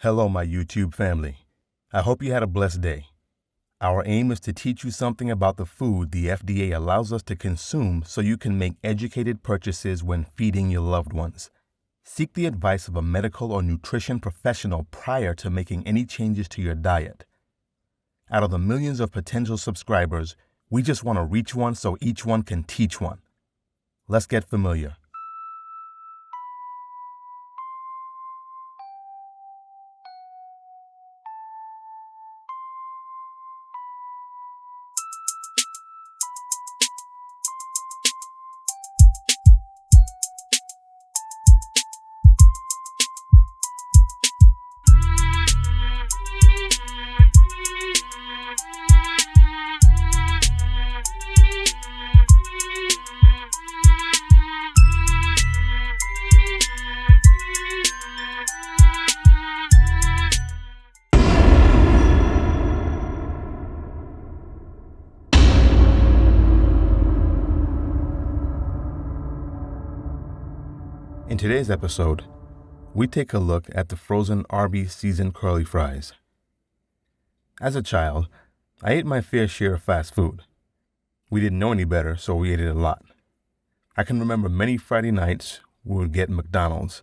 Hello, my YouTube family. I hope you had a blessed day. Our aim is to teach you something about the food the FDA allows us to consume so you can make educated purchases when feeding your loved ones. Seek the advice of a medical or nutrition professional prior to making any changes to your diet. Out of the millions of potential subscribers, we just want to reach one so each one can teach one. Let's get familiar. In today's episode, we take a look at the frozen Arby seasoned curly fries. As a child, I ate my fair share of fast food. We didn't know any better, so we ate it a lot. I can remember many Friday nights we would get McDonald's.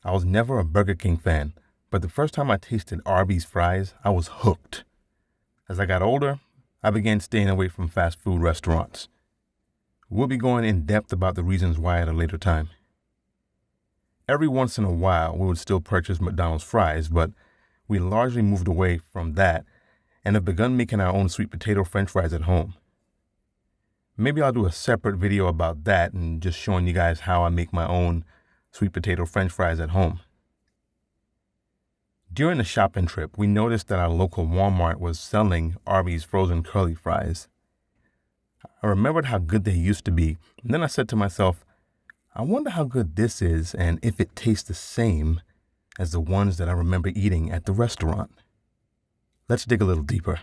I was never a Burger King fan, but the first time I tasted Arby's fries, I was hooked. As I got older, I began staying away from fast food restaurants. We'll be going in depth about the reasons why at a later time. Every once in a while, we would still purchase McDonald's fries, but we largely moved away from that and have begun making our own sweet potato French fries at home. Maybe I'll do a separate video about that and just showing you guys how I make my own sweet potato French fries at home. During the shopping trip, we noticed that our local Walmart was selling Arby's frozen curly fries. I remembered how good they used to be, and then I said to myself, I wonder how good this is and if it tastes the same as the ones that I remember eating at the restaurant. Let's dig a little deeper.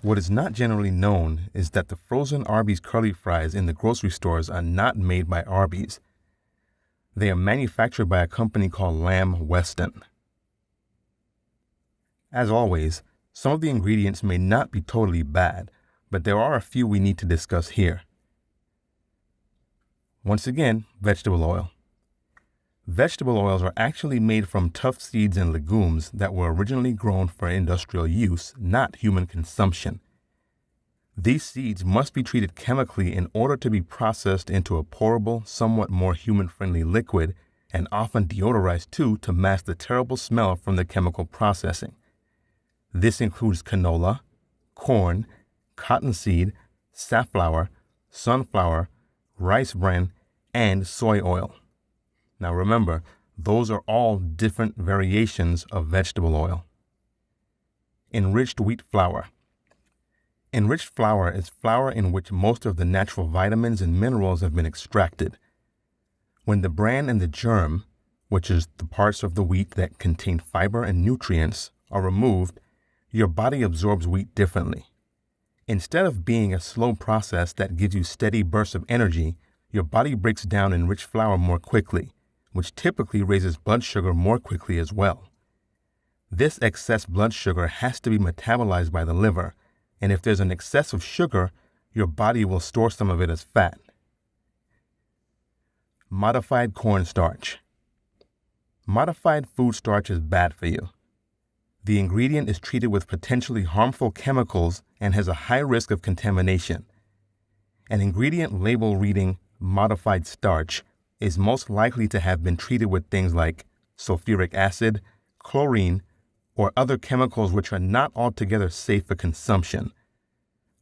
What is not generally known is that the frozen Arby's curly fries in the grocery stores are not made by Arby's. They are manufactured by a company called Lamb Weston. As always, some of the ingredients may not be totally bad, but there are a few we need to discuss here. Once again, vegetable oil. Vegetable oils are actually made from tough seeds and legumes that were originally grown for industrial use, not human consumption. These seeds must be treated chemically in order to be processed into a pourable, somewhat more human-friendly liquid, and often deodorized too to mask the terrible smell from the chemical processing. This includes canola, corn, cottonseed, safflower, sunflower, rice bran, and soy oil. Now remember, those are all different variations of vegetable oil. Enriched wheat flour. Enriched flour is flour in which most of the natural vitamins and minerals have been extracted. When the bran and the germ, which is the parts of the wheat that contain fiber and nutrients, are removed, your body absorbs wheat differently. Instead of being a slow process that gives you steady bursts of energy, your body breaks down enriched flour more quickly, which typically raises blood sugar more quickly as well. This excess blood sugar has to be metabolized by the liver, and if there's an excess of sugar, your body will store some of it as fat. Modified cornstarch. Modified food starch is bad for you. The ingredient is treated with potentially harmful chemicals and has a high risk of contamination. An ingredient label reading modified starch is most likely to have been treated with things like sulfuric acid, chlorine, or other chemicals which are not altogether safe for consumption.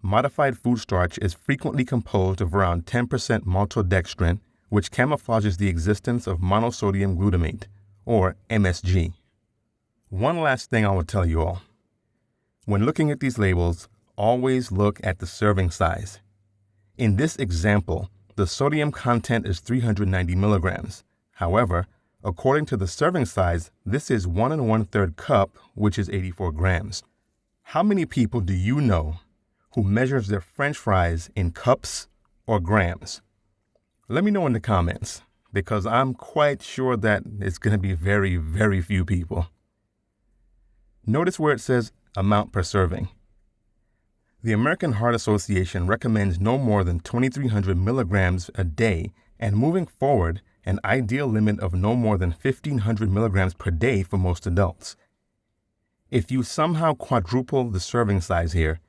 Modified food starch is frequently composed of around 10% maltodextrin, which camouflages the existence of monosodium glutamate, or MSG. One last thing I will tell you all. When looking at these labels, always look at the serving size. In this example, the sodium content is 390 milligrams. However, according to the serving size, this is 1 1/3 cup, which is 84 grams. How many people do you know who measures their French fries in cups or grams? Let me know in the comments. because I'm quite sure that it's going to be very, very few people. Notice where it says amount per serving. The American Heart Association recommends no more than 2,300 milligrams a day, and moving forward, an ideal limit of no more than 1,500 milligrams per day for most adults. If you somehow quadruple the serving size here,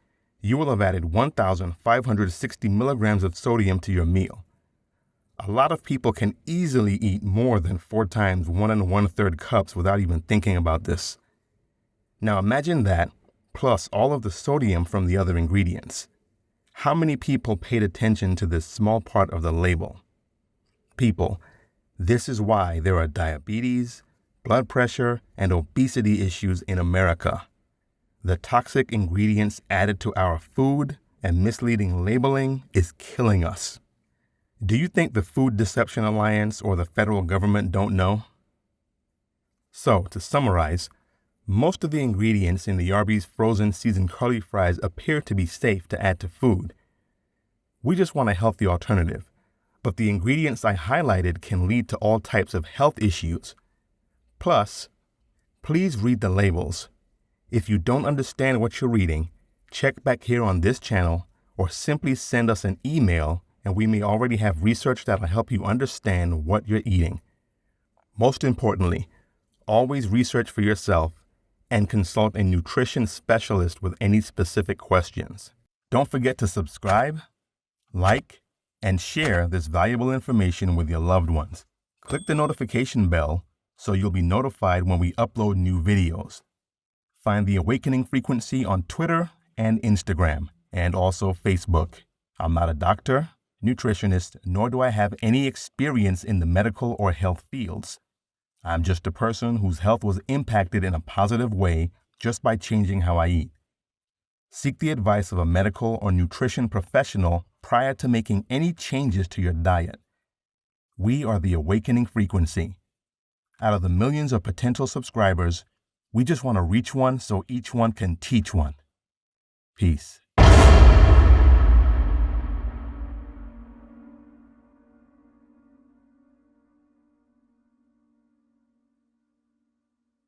you will have added 1,560 milligrams of sodium to your meal. A lot of people can easily eat more than 4 times 1 1/3 cups without even thinking about this. Now imagine that, plus all of the sodium from the other ingredients. How many people paid attention to this small part of the label? People, this is why there are diabetes, blood pressure, and obesity issues in America. The toxic ingredients added to our food and misleading labeling is killing us. Do you think the Food Deception Alliance or the federal government don't know? So, to summarize, most of the ingredients in the Arby's frozen seasoned curly fries appear to be safe to add to food. We just want a healthy alternative, but the ingredients I highlighted can lead to all types of health issues. Plus, please read the labels. If you don't understand what you're reading, check back here on this channel or simply send us an email and we may already have research that will help you understand what you're eating. Most importantly, always research for yourself and consult a nutrition specialist with any specific questions. Don't forget to subscribe, like, and share this valuable information with your loved ones. Click the notification bell so you'll be notified when we upload new videos. Find The Awakening Frequency on Twitter and Instagram, and also Facebook. I'm not a doctor, nutritionist, nor do I have any experience in the medical or health fields. I'm just a person whose health was impacted in a positive way just by changing how I eat. Seek the advice of a medical or nutrition professional prior to making any changes to your diet. We are The Awakening Frequency. Out of the millions of potential subscribers, we just want to reach one so each one can teach one. Peace.